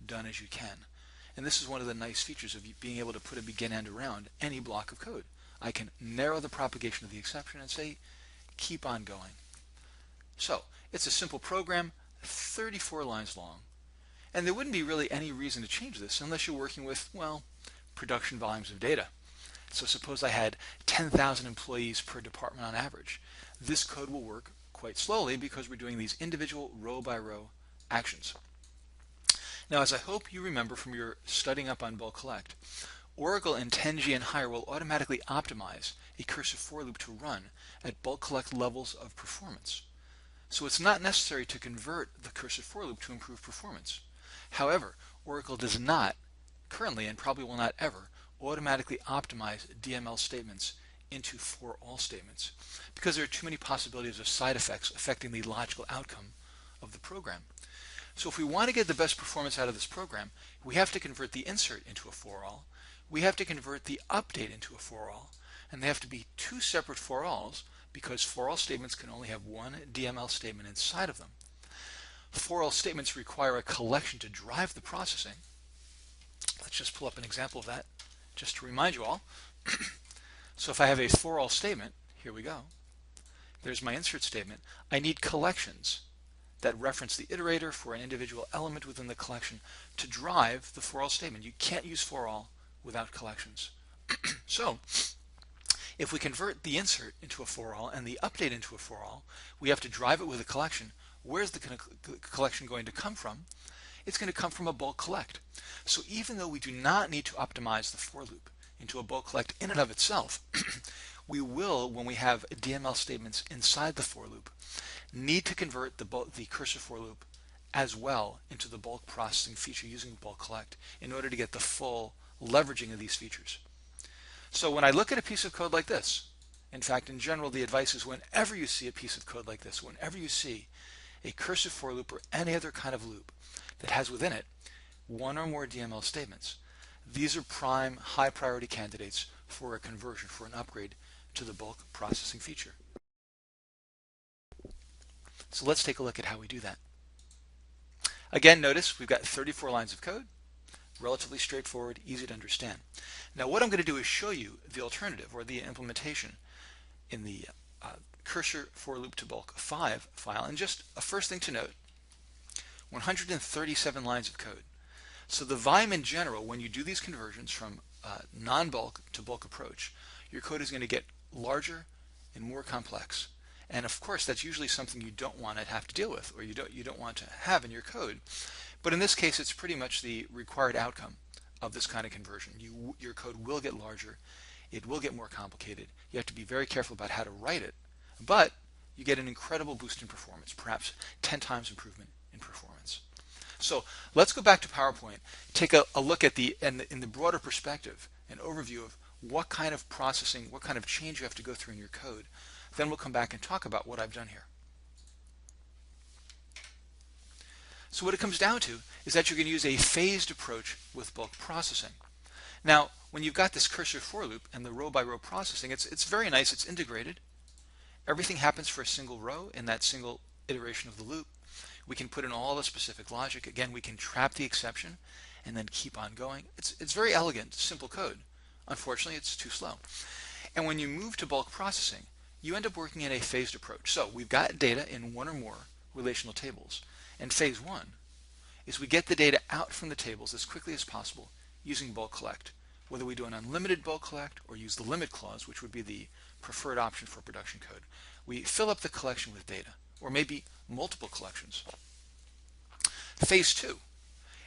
done as you can. And this is one of the nice features of being able to put a begin end around any block of code. I can narrow the propagation of the exception and say, keep on going. So it's a simple program, 34 lines long. And there wouldn't be really any reason to change this unless you're working with, well, production volumes of data. So suppose I had 10,000 employees per department on average. This code will work quite slowly because we're doing these individual row-by-row actions. Now, as I hope you remember from your studying up on bulk collect, Oracle and 10G and higher will automatically optimize a cursive for loop to run at bulk collect levels of performance. So it's not necessary to convert the cursive for loop to improve performance. However, Oracle does not currently, and probably will not ever, automatically optimize DML statements into for all statements because there are too many possibilities of side effects affecting the logical outcome of the program. So if we want to get the best performance out of this program, we have to convert the insert into a for all, we have to convert the update into a for all, and they have to be two separate for alls because for all statements can only have one DML statement inside of them. For all statements require a collection to drive the processing. Let's just pull up an example of that just to remind you all. So if I have a for all statement, here we go. There's my insert statement. I need collections that reference the iterator for an individual element within the collection to drive the for all statement. You can't use for all without collections. So if we convert the insert into a for all and the update into a for all, we have to drive it with a collection. Where's the collection going to come from? It's going to come from a bulk collect. So even though we do not need to optimize the for loop into a bulk collect in and of itself, we will, when we have DML statements inside the for loop, need to convert the cursor for loop as well into the bulk processing feature using bulk collect in order to get the full leveraging of these features. So when I look at a piece of code like this, in fact, in general, the advice is whenever you see a piece of code like this, whenever you see a cursive for loop or any other kind of loop that has within it one or more DML statements, these are prime high priority candidates for a conversion, for an upgrade to the bulk processing feature. So let's take a look at how we do that. Again, notice we've got 34 lines of code, relatively straightforward, easy to understand. Now what I'm going to do is show you the alternative or the implementation in the cursor for loop to bulk 5 file. And just a first thing to note, 137 lines of code. So the volume in general, when you do these conversions from non-bulk to bulk approach, your code is going to get larger and more complex. And of course, that's usually something you don't want to have to deal with, or you don't want to have in your code. But in this case, it's pretty much the required outcome of this kind of conversion. Your code will get larger. It will get more complicated. You have to be very careful about how to write it. But you get an incredible boost in performance, perhaps 10 times improvement in performance. So let's go back to PowerPoint, take a look at in the broader perspective, an overview of what kind of processing, what kind of change you have to go through in your code. Then we'll come back and talk about what I've done here. So what it comes down to is that you're going to use a phased approach with bulk processing. Now, when you've got this cursor for loop and the row-by-row processing, it's very nice. It's integrated. Everything happens for a single row in that single iteration of the loop. We can put in all the specific logic. Again, we can trap the exception and then keep on going. It's very elegant, simple code. Unfortunately, it's too slow. And when you move to bulk processing, you end up working in a phased approach. So we've got data in one or more relational tables. And phase one is we get the data out from the tables as quickly as possible using bulk collect, whether we do an unlimited bulk collect or use the limit clause, which would be the preferred option for production code. We fill up the collection with data, or maybe multiple collections. Phase two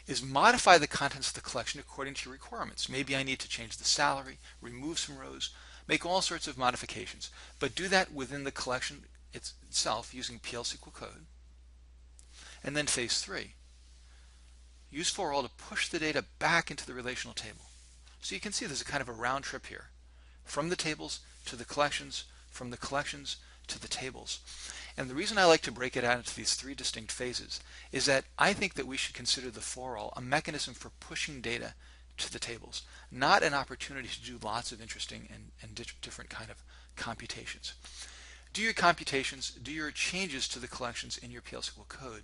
is modify the contents of the collection according to your requirements. Maybe I need to change the salary, remove some rows, make all sorts of modifications, but do that within the collection itself using PL/SQL code. And then phase three, use for all to push the data back into the relational table. So you can see there's a kind of a round trip here, from the tables to the collections, from the collections to the tables. And the reason I like to break it out into these three distinct phases is that I think that we should consider the for all a mechanism for pushing data to the tables, not an opportunity to do lots of interesting and different kind of computations. Do your computations, do your changes to the collections in your PL/SQL code,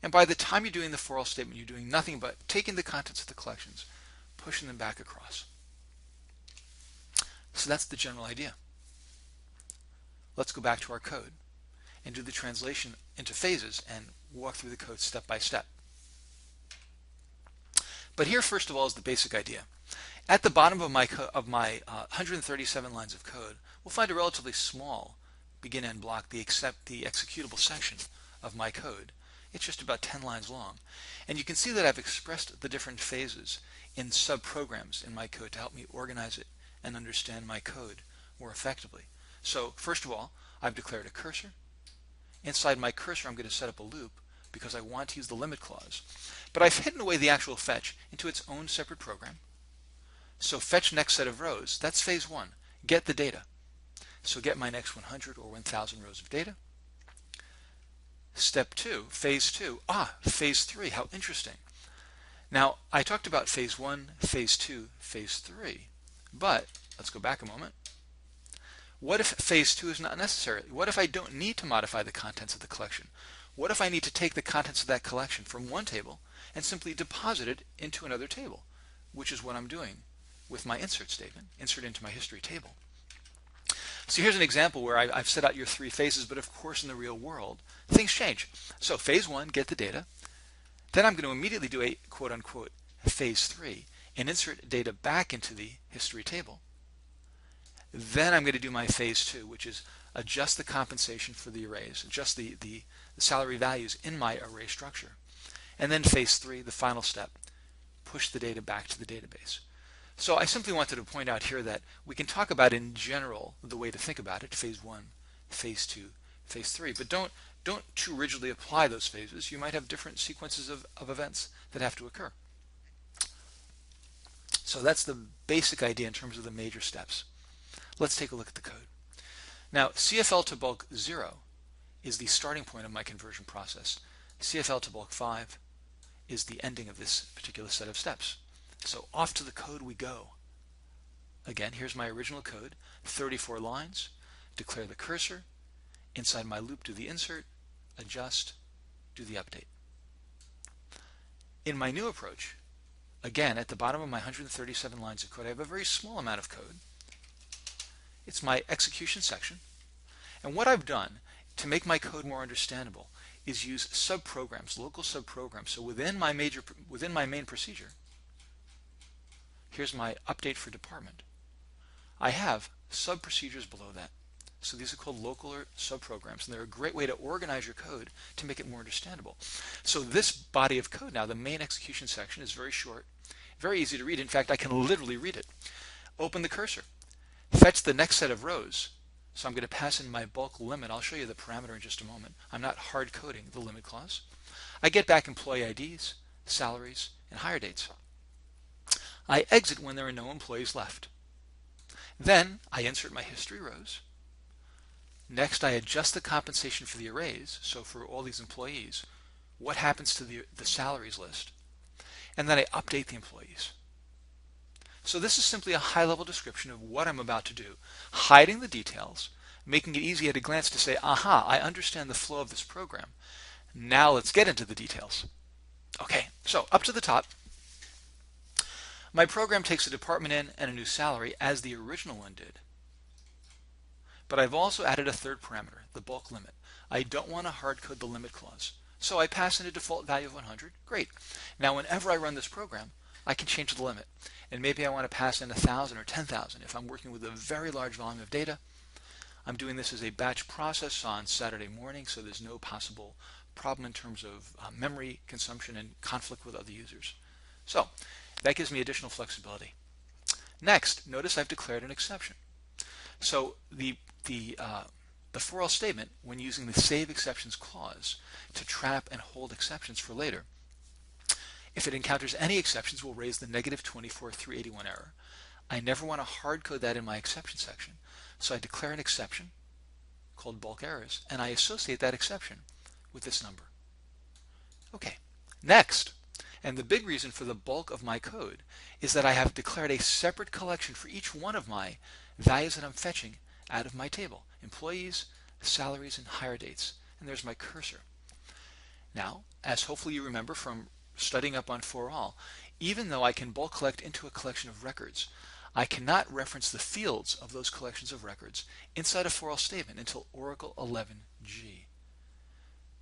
And by the time you're doing the for all statement, you're doing nothing but taking the contents of the collections, pushing them back across. So that's the general idea. Let's go back to our code and do the translation into phases and walk through the code step by step. But here, first of all, is the basic idea. At the bottom of my 137 lines of code, we'll find a relatively small begin-end block, the executable section of my code. It's just about 10 lines long. And you can see that I've expressed the different phases in sub-programs in my code to help me organize it and understand my code more effectively. So first of all, I've declared a cursor. Inside my cursor, I'm going to set up a loop because I want to use the limit clause. But I've hidden away the actual fetch into its own separate program. So fetch next set of rows, that's phase 1. Get the data. So get my next 100 or 1,000 rows of data. Step 2, phase 2. Phase 3, how interesting. Now, I talked about phase 1, phase 2, phase 3. But, let's go back a moment. What if phase 2 is not necessary? What if I don't need to modify the contents of the collection? What if I need to take the contents of that collection from one table and simply deposit it into another table, which is what I'm doing with my insert statement, insert into my history table. So here's an example where I've set out your 3 phases, but of course in the real world, things change. So phase 1, get the data. Then I'm going to immediately do a quote-unquote phase 3 and insert data back into the history table. Then I'm going to do my phase 2, which is adjust the compensation for the arrays, adjust the salary values in my array structure. And then phase 3, the final step, push the data back to the database. So I simply wanted to point out here that we can talk about in general the way to think about it, phase 1, phase 2, phase 3, but don't too rigidly apply those phases. You might have different sequences of events that have to occur. So that's the basic idea in terms of the major steps. Let's take a look at the code. Now, CFL to bulk 0 is the starting point of my conversion process. CFL to bulk 5 is the ending of this particular set of steps. So off to the code we go. Again, here's my original code, 34 lines. Declare the cursor. Inside my loop, do the insert, adjust, do the update. In my new approach, again, at the bottom of my 137 lines of code, I have a very small amount of code. It's my execution section. And what I've done to make my code more understandable is use subprograms, local subprograms. So within my main procedure, here's my update for department. I have sub-procedures below that. So these are called local or subprograms, and they're a great way to organize your code to make it more understandable. So this body of code now, the main execution section, is very short, very easy to read. In fact, I can literally read it. Open the cursor. Fetch the next set of rows. So I'm going to pass in my bulk limit. I'll show you the parameter in just a moment. I'm not hard coding the limit clause. I get back employee IDs, salaries, and hire dates. I exit when there are no employees left. Then I insert my history rows. Next, I adjust the compensation for the arrays. So for all these employees, what happens to the salaries list? And then I update the employees. So this is simply a high-level description of what I'm about to do, hiding the details, making it easy at a glance to say, aha, I understand the flow of this program. Now let's get into the details. Okay, so up to the top, my program takes a department in and a new salary as the original one did. But I've also added a third parameter, the bulk limit. I don't want to hard code the limit clause. So I pass in a default value of 100. Great. Now whenever I run this program, I can change the limit. And maybe I want to pass in 1,000 or 10,000 if I'm working with a very large volume of data. I'm doing this as a batch process on Saturday morning, so there's no possible problem in terms of memory consumption and conflict with other users. So that gives me additional flexibility. Next, notice I've declared an exception. So the for all statement, when using the save exceptions clause to trap and hold exceptions for later, if it encounters any exceptions, will raise the -24381 error. I never want to hard code that in my exception section, so I declare an exception called bulk errors, and I associate that exception with this number. Okay, next, and the big reason for the bulk of my code is that I have declared a separate collection for each one of my values that I'm fetching out of my table: employees, salaries, and hire dates. And there's my cursor. Now, as hopefully you remember from studying up on for all, even though I can bulk collect into a collection of records, I cannot reference the fields of those collections of records inside a for all statement until Oracle 11G.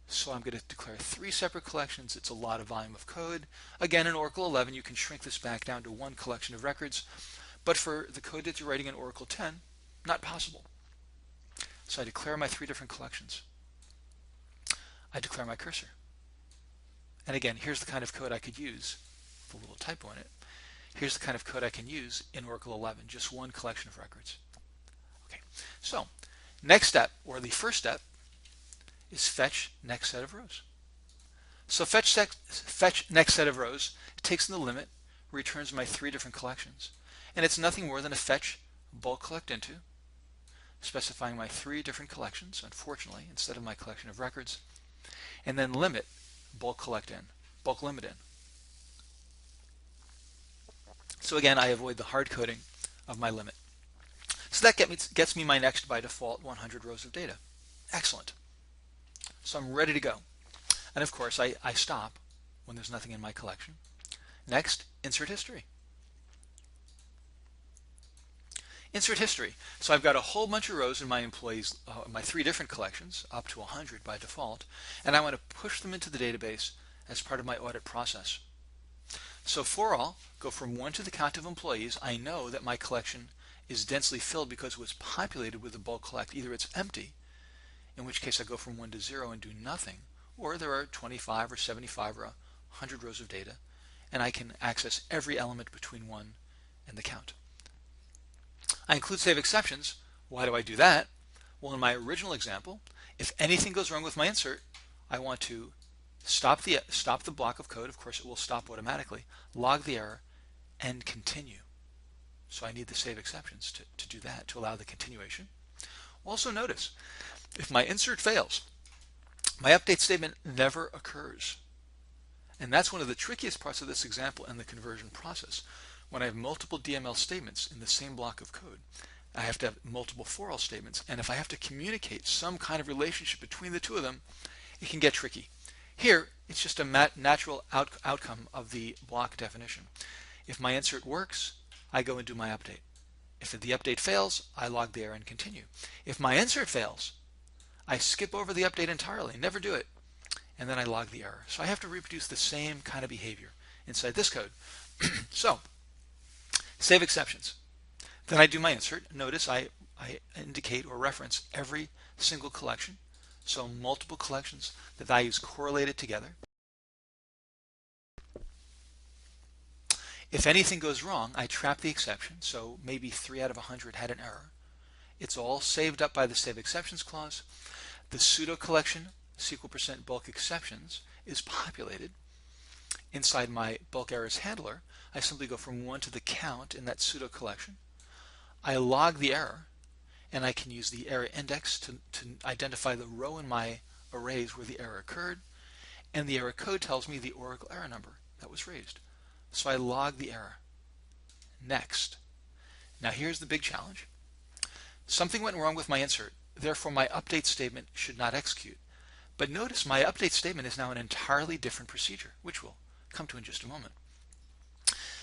So I'm going to declare 3 separate collections. It's a lot of volume of code. Again, in Oracle 11, you can shrink this back down to 1 collection of records. But for the code that you're writing in Oracle 10, not possible. So I declare my 3 different collections. I declare my cursor. And again, here's the kind of code I could use, with a little typo in it. Here's the kind of code I can use in Oracle 11, just 1 collection of records. Okay, so next step, or the first step, is fetch next set of rows. So fetch next set of rows takes in the limit, returns my 3 different collections. And it's nothing more than a fetch bulk collect into, specifying my 3 different collections, unfortunately, instead of my collection of records, and then limit bulk collect in, bulk limit in. So again, I avoid the hard coding of my limit. So that gets me my next by default 100 rows of data. Excellent. So I'm ready to go. And of course, I stop when there's nothing in my collection. Next, insert history. Insert history. So I've got a whole bunch of rows in my employees, my 3 different collections, up to 100 by default, and I want to push them into the database as part of my audit process. So for all, go from 1 to the count of employees. I know that my collection is densely filled because it was populated with a bulk collect. Either it's empty, in which case I go from 1 to 0 and do nothing, or there are 25 or 75 or 100 rows of data, and I can access every element between 1 and the count. I include save exceptions. Why do I do that? Well, in my original example, if anything goes wrong with my insert, I want to stop the block of code. Of course, it will stop automatically. Log the error and continue. So I need the save exceptions to do that, to allow the continuation. Also notice, if my insert fails, my update statement never occurs. And that's one of the trickiest parts of this example and the conversion process. When I have multiple DML statements in the same block of code, I have to have multiple for all statements. And if I have to communicate some kind of relationship between the 2 of them, it can get tricky. Here, it's just a natural outcome of the block definition. If my insert works, I go and do my update. If the update fails, I log the error and continue. If my insert fails, I skip over the update entirely, never do it, and then I log the error. So I have to reproduce the same kind of behavior inside this code. So, save exceptions. Then I do my insert. Notice I indicate or reference every single collection. So multiple collections, the values correlated together. If anything goes wrong, I trap the exception. So maybe 3 out of 100 had an error. It's all saved up by the save exceptions clause. The pseudo collection, SQL% bulk exceptions, is populated. Inside my bulk errors handler, I simply go from 1 to the count in that pseudo collection. I log the error, and I can use the error index to identify the row in my arrays where the error occurred, and the error code tells me the Oracle error number that was raised. So I log the error. Next. Now here's the big challenge. Something went wrong with my insert, therefore my update statement should not execute. But notice my update statement is now an entirely different procedure, which we'll come to in just a moment.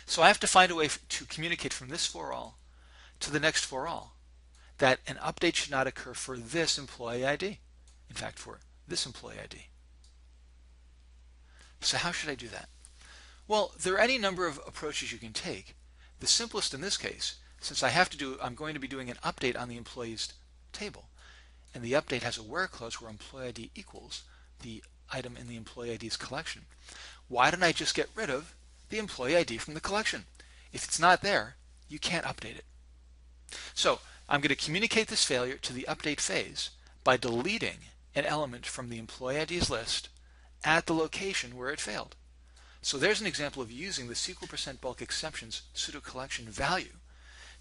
So I have to find a way to communicate from this for all to the next for all that an update should not occur for this employee ID. In fact, for this employee ID. So how should I do that? Well, there are any number of approaches you can take. The simplest in this case, since I'm going to be doing an update on the employees table, and the update has a where clause where employee ID equals the item in the employee ID's collection. Why don't I just get rid of the employee ID from the collection? If it's not there, you can't update it. So I'm going to communicate this failure to the update phase by deleting an element from the employee ID's list at the location where it failed. So there's an example of using the SQL% bulk exceptions pseudo collection value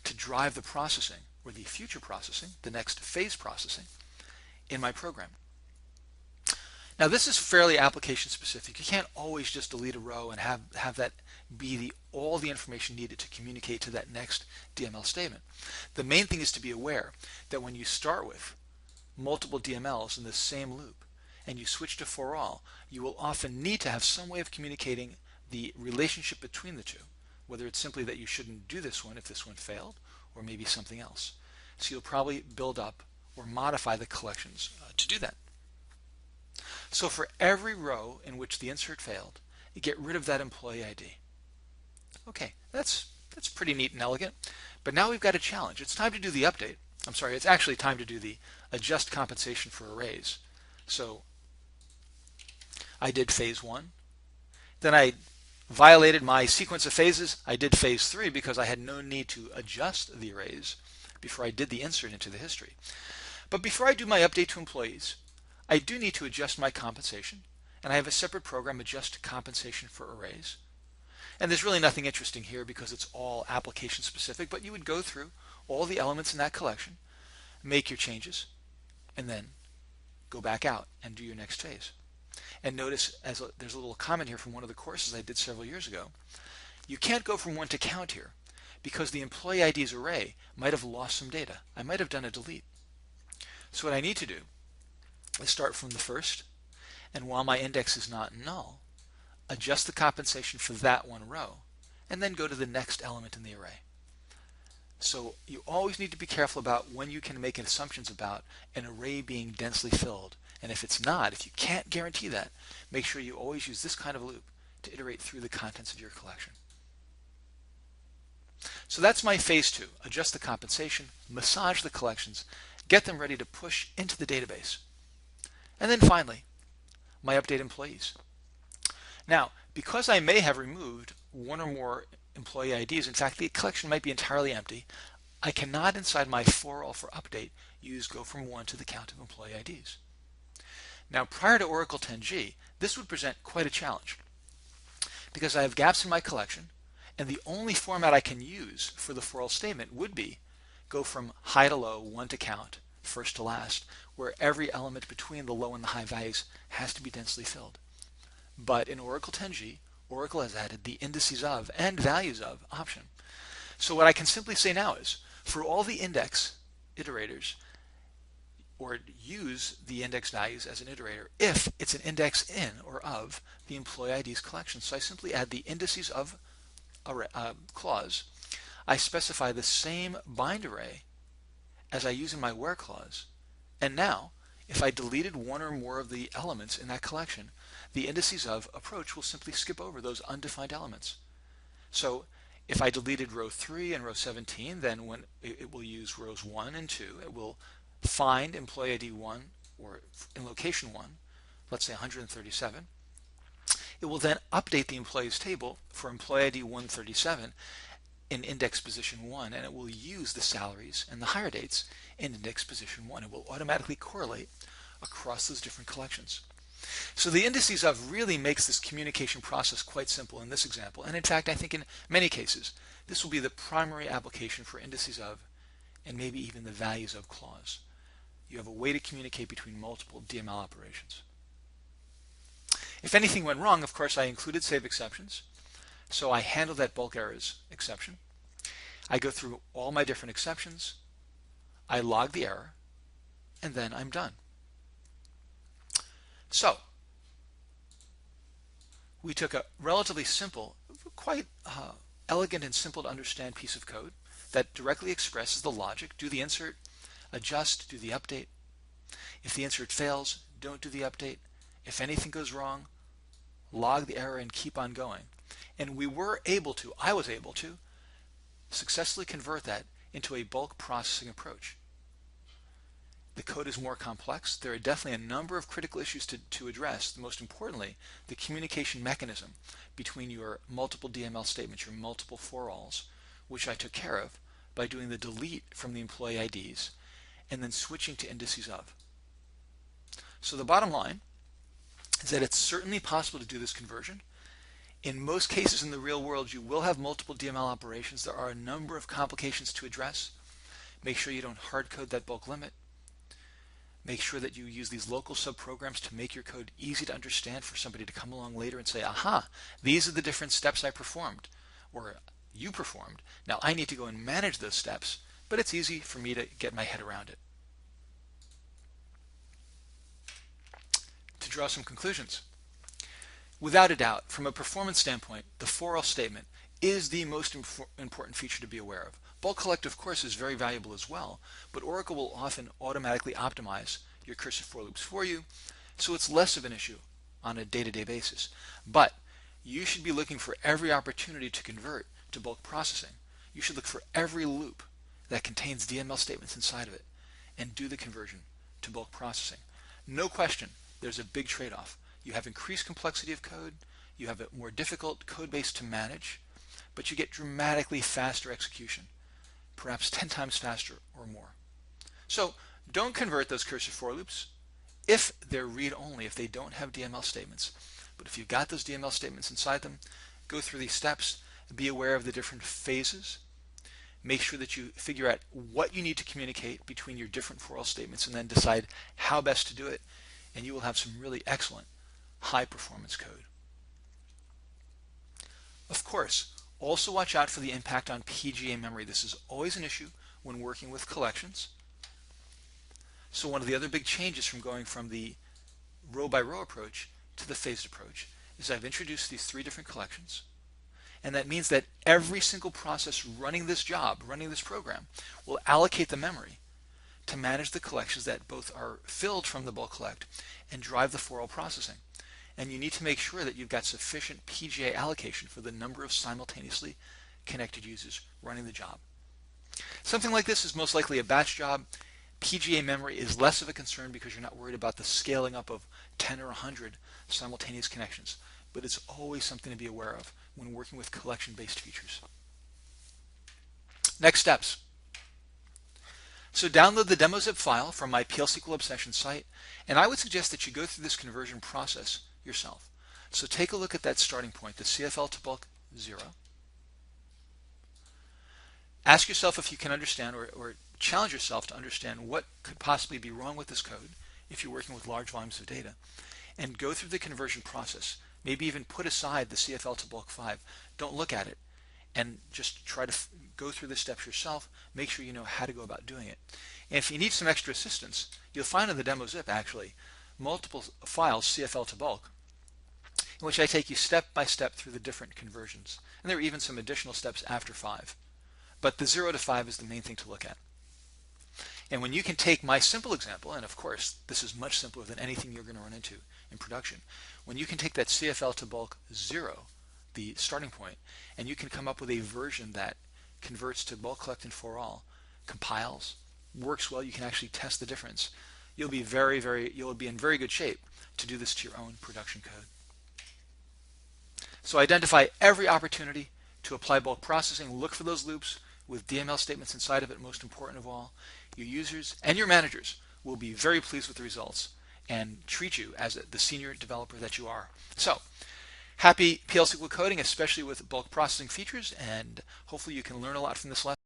to drive the processing, or the future processing, the next phase processing, in my program. Now this is fairly application specific. You can't always just delete a row and have that be all the information needed to communicate to that next DML statement. The main thing is to be aware that when you start with multiple DMLs in the same loop, and you switch to for all, you will often need to have some way of communicating the relationship between the two, whether it's simply that you shouldn't do this one if this one failed, or maybe something else. So you'll probably build up or modify the collections to do that. So for every row in which the insert failed, you get rid of that employee ID. Okay, that's pretty neat and elegant. But now we've got a challenge. It's time to do the update. I'm sorry, it's actually time to do the adjust compensation for arrays. So I did phase 1. Then I violated my sequence of phases. I did phase 3 because I had no need to adjust the arrays before I did the insert into the history. But before I do my update to employees, I do need to adjust my compensation, and I have a separate program, adjust compensation for arrays. And there's really nothing interesting here because it's all application specific, but you would go through all the elements in that collection, make your changes, and then go back out and do your next phase. And notice there's a little comment here from one of the courses I did several years ago. You can't go from 1 to count here because the employee IDs array might have lost some data. I might have done a delete. So what I need to do is start from the first, and while my index is not null, adjust the compensation for that one row, and then go to the next element in the array. So you always need to be careful about when you can make assumptions about an array being densely filled. And if it's not, if you can't guarantee that, make sure you always use this kind of loop to iterate through the contents of your collection. So that's my phase 2. Adjust the compensation, massage the collections, get them ready to push into the database. And then finally, my update employees. Now, because I may have removed 1 or more employee IDs, in fact, the collection might be entirely empty, I cannot, inside my for all for update, use go from 1 to the count of employee IDs. Now, prior to Oracle 10G, this would present quite a challenge because I have gaps in my collection, and the only format I can use for the for all statement would be go from high to low, 1 to count, first to last, where every element between the low and the high values has to be densely filled. But in Oracle 10G, Oracle has added the indices of and values of option. So what I can simply say now is, for all the index iterators, or use the index values as an iterator if it's an index in or of the employee IDs collection. So I simply add the indices of clause. I specify the same bind array as I use in my where clause. And now, if I deleted 1 or more of the elements in that collection, the indices of approach will simply skip over those undefined elements. So if I deleted row 3 and row 17, then when it will use rows 1 and 2, it will find employee ID 1, or in location 1, let's say 137. It will then update the employees table for employee ID 137 in index position 1, and it will use the salaries and the hire dates in index position 1. It will automatically correlate across those different collections. So the indices of really makes this communication process quite simple in this example, and in fact I think in many cases this will be the primary application for indices of and maybe even the values of clause. You have a way to communicate between multiple DML operations. If anything went wrong, of course, I included save exceptions. So I handle that bulk errors exception. I go through all my different exceptions. I log the error, and then I'm done. So we took a relatively simple, quite elegant and simple to understand piece of code that directly expresses the logic. Do the insert, adjust, do the update. If the insert fails, don't do the update. If anything goes wrong, log the error and keep on going. And I was able to successfully convert that into a bulk processing approach. The code is more complex. There are definitely a number of critical issues to address. Most importantly, the communication mechanism between your multiple DML statements, your multiple for alls, which I took care of by doing the delete from the employee IDs and then switching to indices of. So the bottom line is that it's certainly possible to do this conversion. In most cases in the real world, you will have multiple DML operations. There are a number of complications to address. Make sure you don't hard code that bulk limit. Make sure that you use these local subprograms to make your code easy to understand for somebody to come along later and say, aha, these are the different steps I performed, or you performed. Now I need to go and manage those steps, but it's easy for me to get my head around it. to draw some conclusions. Without a doubt, from a performance standpoint, the for-all statement is the most important feature to be aware of. Bulk collect, of course, is very valuable as well, but Oracle will often automatically optimize your cursive for loops for you, so it's less of an issue on a day-to-day basis. But you should be looking for every opportunity to convert to bulk processing. You should look for every loop that contains DML statements inside of it and do the conversion to bulk processing. No question, there's a big trade-off. You have increased complexity of code, you have a more difficult code base to manage, but you get dramatically faster execution, perhaps 10 times faster or more. So don't convert those cursive for loops if they're read-only, if they don't have DML statements. But if you've got those DML statements inside them, go through these steps, be aware of the different phases, make sure that you figure out what you need to communicate between your different for-all statements, and then decide how best to do it, and you will have some really excellent high-performance code. Of course, also watch out for the impact on PGA memory. This is always an issue when working with collections. So one of the other big changes from going from the row-by-row approach to the phased approach is I've introduced these 3 different collections. And that means that every single process running this job, running this program, will allocate the memory to manage the collections that both are filled from the bulk collect and drive the for-all processing. And you need to make sure that you've got sufficient PGA allocation for the number of simultaneously connected users running the job. Something like this is most likely a batch job. PGA memory is less of a concern because you're not worried about the scaling up of 10 or 100 simultaneous connections. But it's always something to be aware of when working with collection-based features. Next steps. So download the demo zip file from my PL/SQL Obsession site, and I would suggest that you go through this conversion process yourself. So take a look at that starting point, the CFL to bulk 0. Ask yourself if you can understand or challenge yourself to understand what could possibly be wrong with this code if you're working with large volumes of data, and go through the conversion process. Maybe even put aside the CFL to bulk 5. Don't look at it, and just try to go through the steps yourself. Make sure you know how to go about doing it. And if you need some extra assistance, you'll find in the demo zip actually multiple files, CFL to bulk, in which I take you step by step through the different conversions. And there are even some additional steps after 5. But the 0 to 5 is the main thing to look at. And when you can take my simple example, and of course this is much simpler than anything you're going to run into in production, when you can take that CFL to bulk 0, the starting point, and you can come up with a version that converts to bulk collect and for all, compiles, works well, you can actually test the difference, you'll be in very good shape to do this to your own production code. So identify every opportunity to apply bulk processing. Look for those loops with DML statements inside of it. Most important of all, your users and your managers will be very pleased with the results and treat you as the senior developer that you are. So, happy PL/SQL coding, especially with bulk processing features, and hopefully you can learn a lot from this lesson.